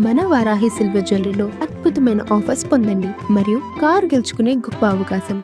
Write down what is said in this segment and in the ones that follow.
మన వారాహి సిల్వర్ జ్యువెలరీలో అద్భుతమైన ఆఫర్స్ పొందండి మరియు కారు గెలుచుకునే గొప్ప అవకాశం.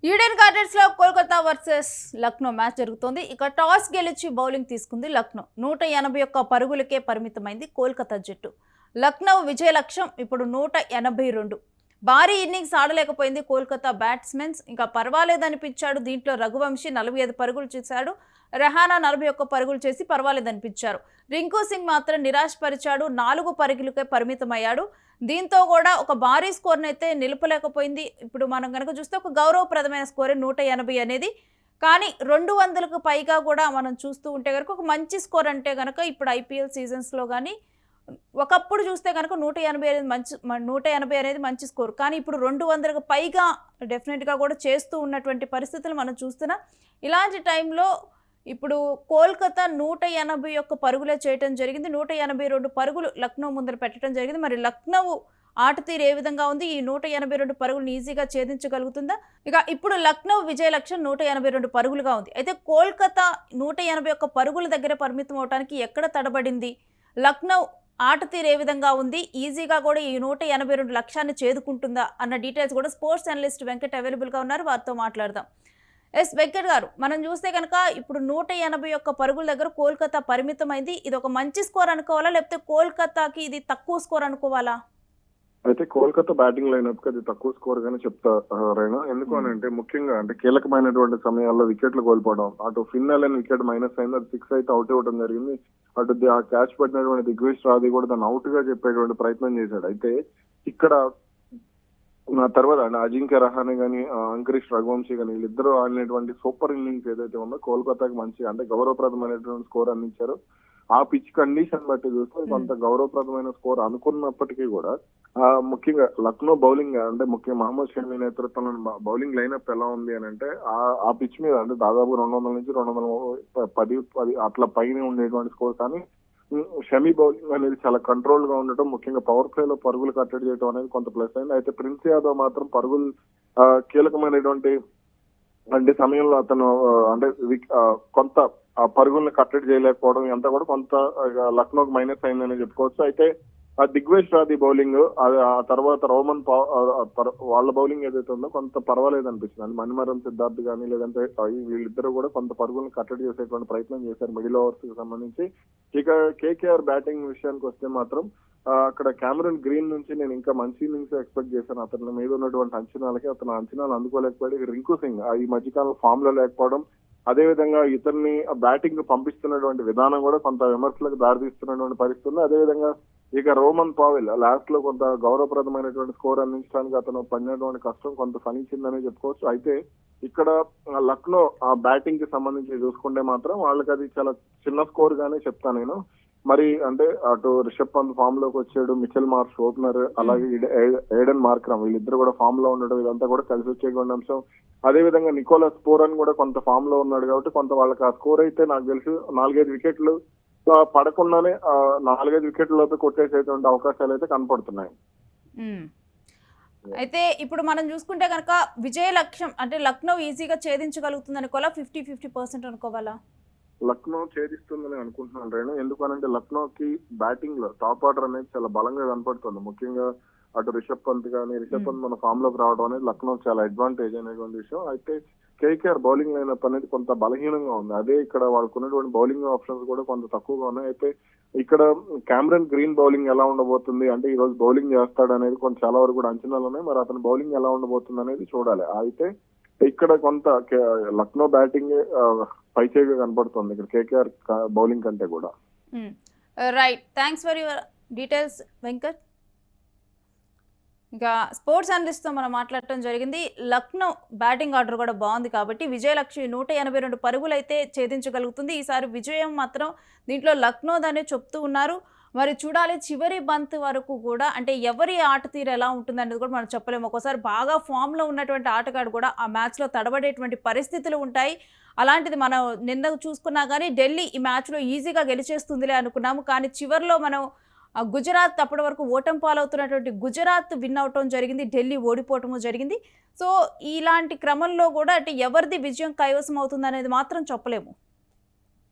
ఈడెన్ గార్డెన్స్ లో కోల్కతా వర్సెస్ లక్నో మ్యాచ్ జరుగుతోంది. ఇక టాస్ గెలిచి బౌలింగ్ తీసుకుంది లక్నో. 181 పరుగులకే పరిమితమైంది కోల్కతా జట్టు. లక్నో విజయ లక్ష్యం ఇప్పుడు 182. భారీ ఇన్నింగ్స్ ఆడలేకపోయింది కోల్కతా బ్యాట్స్మెన్స్. ఇంకా పర్వాలేదనిపించాడు. దీంట్లో రఘువంశీ 45 పరుగులు చేశాడు. రెహానా 41 పరుగులు చేసి పర్వాలేదనిపించారు. రింకు సింగ్ మాత్రం నిరాశపరిచాడు. 4 పరుగులకే పరిమితమయ్యాడు. దీంతో కూడా ఒక భారీ స్కోర్ని అయితే నిలపలేకపోయింది. ఇప్పుడు మనం కనుక చూస్తే ఒక గౌరవప్రదమైన స్కోరే 180 అనేది. కానీ 200కు పైగా కూడా మనం చూస్తూ ఉంటే కనుక ఒక మంచి స్కోర్ అంటే కనుక ఇప్పుడు ఐపీఎల్ సీజన్స్లో కానీ ఒకప్పుడు చూస్తే కనుక 180 అనేది మంచి స్కోర్. కానీ ఇప్పుడు 200కు పైగా డెఫినెట్గా కూడా చేస్తూ ఉన్నటువంటి పరిస్థితులు మనం చూస్తున్నాం. ఇలాంటి టైంలో ఇప్పుడు కోల్కతా 181 పరుగులే చేయటం జరిగింది. 182 పరుగులు లక్నో ముందర పెట్టడం జరిగింది. మరి లక్నో ఆట తీరు ఏ విధంగా ఉంది? ఈ 182 పరుగులను ఈజీగా ఛేదించగలుగుతుందా? ఇక ఇప్పుడు లక్నో విజయ లక్ష్యం 182 పరుగులుగా ఉంది. అయితే కోల్కతా 181 పరుగుల దగ్గర పరిమితం అవడానికి ఎక్కడ తడబడింది? లక్నో ఆట తీరు ఏ విధంగా ఉంది? ఈజీగా కూడా ఈ 182 లక్ష్యాన్ని చేదుకుంటుందా అన్న డీటెయిల్స్ కూడా స్పోర్ట్స్ అనలిస్ట్ వెంకట్ అవైలబుల్గా ఉన్నారు. వారితో మాట్లాడదాం. ఎస్ వెంకట్ గారు, మనం చూస్తే కనుక ఇప్పుడు 181 పరుగుల దగ్గర కోల్కతా పరిమితమైంది. ఇది ఒక మంచి స్కోర్ అనుకోవాలా, లేకపోతే కోల్కతాకి ఇది తక్కువ స్కోర్ అనుకోవాలా? అయితే కోల్కతా బ్యాటింగ్ లైనప్ అది తక్కువ స్కోర్ గానే చెప్తా రైనా. ఎందుకు అని అంటే ముఖ్యంగా అంటే కీలకమైనటువంటి సమయాల్లో వికెట్లు కోల్పోవడం, అటు ఫిన్నెల్ అని వికెట్ మైనస్ అయింది, అది 6 అయితే అవుట్ ఇవ్వడం జరిగింది. అటు ఆ క్యాచ్ పట్టినటువంటి దిగ్విష్ రాది కూడా దాన్ని అవుట్ గా చెప్పేటువంటి ప్రయత్నం చేశాడు. అయితే ఇక్కడ తర్వాత అజింక్య రహానే గానీ అంకరీష్ రఘువంశీ గానీ వీళ్ళిద్దరూ ఆడినటువంటి సూపర్ ఇన్నింగ్స్ ఏదైతే ఉందో కోల్కతాకి మంచి అంటే గౌరవప్రదమైనటువంటి స్కోర్ అందించారు. ఆ పిచ్ కండిషన్ బట్టి చూస్తే కొంత గౌరవప్రదమైన స్కోర్ అనుకున్నప్పటికీ కూడా ముఖ్యంగా లక్నో బౌలింగ్ అంటే ముఖ్యంగా మహమ్మద్ షమి నేతృత్వంలో బౌలింగ్ లైనప్ ఎలా ఉంది అని అంటే ఆ పిచ్ మీద అంటే దాదాపు 200 నుంచి 210 అట్లా పైన ఉండేటువంటి స్కోర్. కానీ షమి బౌలింగ్ అనేది చాలా కంట్రోల్ గా ఉండటం, ముఖ్యంగా పవర్ ప్లే లో పరుగులు కట్టడి చేయడం అనేది కొంత ప్లస్ అయింది. అయితే ప్రిన్స్ యాదవ్ మాత్రం పరుగులు కీలకమైనటువంటి అంటే సమయంలో అతను అంటే కొంత ఆ పరుగుల్ని కట్టడి చేయలేకపోవడం అంతా కూడా కొంత లక్నోకి మైనస్ అయిందని చెప్పుకోవచ్చు. అయితే ఆ దిగ్వేష్ రాది బౌలింగ్ ఆ తర్వాత రోమన్ వాళ్ళ బౌలింగ్ ఏదైతే ఉందో కొంత పర్వాలేదు అనిపిస్తుంది. మణిమరం సిద్ధార్థ్ కానీ లేదంటే వీళ్ళిద్దరూ కూడా కొంత పరుగులను కట్టడి చేసేటువంటి ప్రయత్నం చేశారు మిడిల్ ఓవర్స్ కి సంబంధించి. ఇక కేకేఆర్ బ్యాటింగ్ విషయానికి వస్తే మాత్రం అక్కడ క్యామరన్ గ్రీన్ నుంచి నేను ఇంకా మంచి ఇన్నింగ్స్ ఎక్స్పెక్ట్ చేశాను. అతని మీద ఉన్నటువంటి అంచనాలకి అతను అంచనాలు అందుకోలేకపోయాడు. రింకు సింగ్ ఈ మధ్యకాలం ఫామ్ లో లేకపోవడం, అదే విధంగా ఇతన్ని బ్యాటింగ్ పంపిస్తున్నటువంటి విధానం కూడా కొంత విమర్శలకు దారితీస్తున్నటువంటి పరిస్థితుల్లో, అదే విధంగా ఇక రోమన్ పావెల్ లాస్ట్ లో కొంత గౌరవప్రదమైనటువంటి స్కోర్ అందించడానికి అతను పడినటువంటి కష్టం కొంత ఫలించిందనే చెప్పుకోవచ్చు. అయితే ఇక్కడ లక్నో ఆ బ్యాటింగ్ కి సంబంధించి చూసుకుంటే మాత్రం వాళ్ళకి అది చాలా చిన్న స్కోర్ గానే చెప్తాను నేను. మరి అంటే అటు రిషబ్ పంత్ ఫామ్ లోకి వచ్చాడు, మిచెల్ మార్ష్ ఓపెనర్, అలాగే ఏడెన్ మార్క్రమ్ వీళ్ళిద్దరు కూడా ఫామ్ లో ఉండడం ఇదంతా కూడా కలిసి వచ్చేటువంటి అంశం. అదే విధంగా నికోలస్ పూరన్ కూడా కొంత ఫామ్ లో ఉన్నాడు కాబట్టి కొంత వాళ్ళకి ఆ స్కోర్ అయితే నాకు తెలిసి 4-5 వికెట్లు పడకుండానే 4-5 వికెట్ల లోపే కొట్టేసేటువంటి అవకాశాలు అయితే కనపడుతున్నాయి. అయితే ఇప్పుడు మనం చూసుకుంటే కనుక విజయ లక్ష్యం అంటే లక్నో ఈజీగా ఛేదించగలుగుతుంది అనుకోవాలా, 50-50% అనుకోవాలా? లక్నో ఛేదిస్తుందని అనుకుంటున్నాను రేణు. ఎందుకనంటే లక్నోకి బ్యాటింగ్ లో టాప్ ఆర్డర్ అనేది చాలా బలంగా కనపడుతుంది. ముఖ్యంగా అటు రిషబ్ పంత్ మన ఫామ్ లోకి రావడం అనేది లక్నో చాలా అడ్వాంటేజ్ అనేటువంటి విషయం. అయితే కేకేఆర్ బౌలింగ్ లైనప్ అనేది కొంత బలహీనంగా ఉంది. అదే ఇక్కడ వాళ్ళకు ఉన్నటువంటి బౌలింగ్ ఆప్షన్స్ కూడా కొంత తక్కువగా ఉన్నాయి. అయితే ఇక్కడ క్యామరన్ గ్రీన్ బౌలింగ్ ఎలా ఉండబోతుంది అంటే ఈ రోజు బౌలింగ్ చేస్తాడు అనేది కొంత చాలా వరకు కూడా అంచనాలు ఉన్నాయి. మరి అతను బౌలింగ్ ఎలా ఉండబోతుంది అనేది చూడాలి. అయితే ఇక్కడ కొంత లక్నో బ్యాటింగ్ పైచేగా కనపడుతుంది ఇక్కడ కేకేఆర్ బౌలింగ్ కంటే కూడా. Right, thanks for your details Venkat. ఇక స్పోర్ట్స్ అనలిస్ట్తో మనం మాట్లాడటం జరిగింది. లక్నో బ్యాటింగ్ ఆర్డర్ కూడా బాగుంది కాబట్టి విజయ లక్ష్యం 182 పరుగులు అయితే ఛేదించగలుగుతుంది. ఈసారి విజయం మాత్రం దీంట్లో లక్నోదనే చెప్తూ ఉన్నారు. మరి చూడాలి చివరి బంత్ వరకు కూడా, అంటే ఎవరి ఆట తీరు ఎలా ఉంటుంది అనేది కూడా మనం చెప్పలేము. ఒక్కోసారి బాగా ఫామ్లో ఉన్నటువంటి ఆటగాడు కూడా ఆ మ్యాచ్లో తడబడేటువంటి పరిస్థితులు ఉంటాయి. అలాంటిది మనం నిన్న చూసుకున్నా కానీ ఢిల్లీ ఈ మ్యాచ్లో ఈజీగా గెలిచేస్తుందిలే అనుకున్నాము. కానీ చివరిలో మనం గుజరాత్ అప్పటి వరకు ఓటమి పాలవుతున్నటువంటి గుజరాత్ విన్ అవటం జరిగింది, ఢిల్లీ ఓడిపోవటము జరిగింది. సో ఇలాంటి క్రమంలో కూడా అంటే ఎవరిది విజయం కైవసం అవుతుంది అనేది మాత్రం చెప్పలేము.